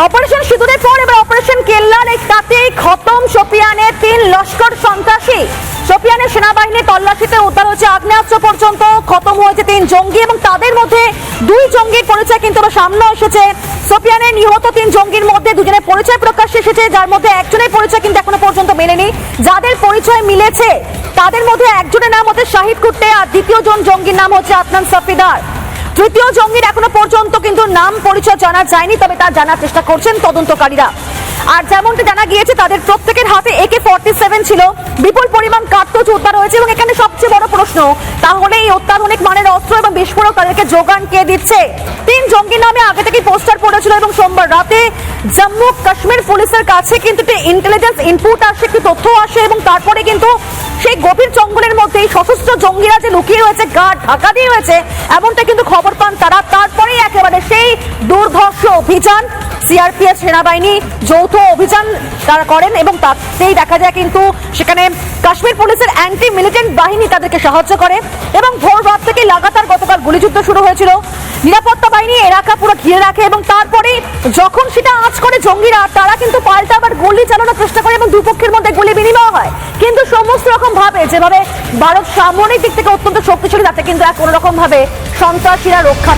Operation সিঁদুরের পর এবার অপারেশন কেল্লার এই তাতেই খতম শোপিয়ানে 3 লস্কর সন্ত্রাসী। শোপিয়ানের সেনাবাহিনী তল্লাশিতে উদ্ধার হয়েছে আগ্নেয়াস্ত্র পর্যন্ত, খতম হয়েছে 3 জঙ্গি এবং তাদের মধ্যে 2 জঙ্গির পরিচয় কিন্তু সামনে এসেছে। শোপিয়ানে নিহত 3 জঙ্গির মধ্যে 2 জনের পরিচয় প্রকাশ্যে এসেছে, যার মধ্যে একজনের পরিচয় কিন্তু এখনো পর্যন্ত মেলেনি। যাদের পরিচয় মিলেছে তাদের মধ্যে একজনের নাম হচ্ছে শাহিদ কুট্টে আর দ্বিতীয় জন জঙ্গির নাম হচ্ছে আদনান সাফিদার। তৃতীয় জঙ্গির এখনো পর্যন্ত কিন্তু নাম পরিচয় জানা যায়নি, তবে তা জানার চেষ্টা করছেন তদন্তকারীরা। আর যেমনটা জানা গিয়েছে তাদের প্রত্যেকের হাতে AK-47 ছিল, বিপুল পরিমাণ কার্তুজ উদ্ধার হয়েছে এবং এখানে সবচেয়ে বড় প্রশ্ন তাহলে এই অত্যাধুনিক মানের অস্ত্র এবং বিস্ফোরক তাদেরকে যোগান কে দিচ্ছে? 3 জঙ্গির নামে আগে থেকে পোস্টার পড়েছিল এবং সোমবার রাতে জম্মু কাশ্মীর পুলিশের কাছে কিন্তু ইন্টেলিজেন্স ইনপুট আসে, একটি তথ্য আসে এবং তারপরে কিন্তু সেই গভীর জঙ্গলের মধ্যে সশস্ত্র জঙ্গিরা যে লুকিয়ে রয়েছে, গার্ড ঢাকা দিয়ে রয়েছে, এমনটা কিন্তু খবর পান তারা। তারপরেই একেবারে সেই দুর্ধর্ষ অভিযান, সিআরপিএফ সেনাবাহিনী যৌথ অভিযান তারা করেন এবং তাতেই দেখা যায় কিন্তু সেখানে কাশ্মীর পুলিশের অ্যান্টি মিলিটেন্ট বাহিনী তাদেরকে সাহায্য করে এবং ভোর রাত থেকে লাগাতার গতকাল গুলিযুদ্ধ শুরু হয়েছিল। নিরাপত্তা বাহিনী এলাকা পুরো ঘিরে রাখে এবং তারপরে যখন সেটা আঁচ করে জঙ্গিরা, তারা কিন্তু পাল্টা আবার গুলি চালানোর চেষ্টা করে এবং দুপক্ষের মধ্যে গুলি বিনিময় হয়। কিন্তু সমস্ত রকম ভাবে যেভাবে ভারত সামরিক দিক থেকে অত্যন্ত শক্তিশালী, তাতে কিন্তু কোনো রকম ভাবে সন্ত্রাসীরা রক্ষা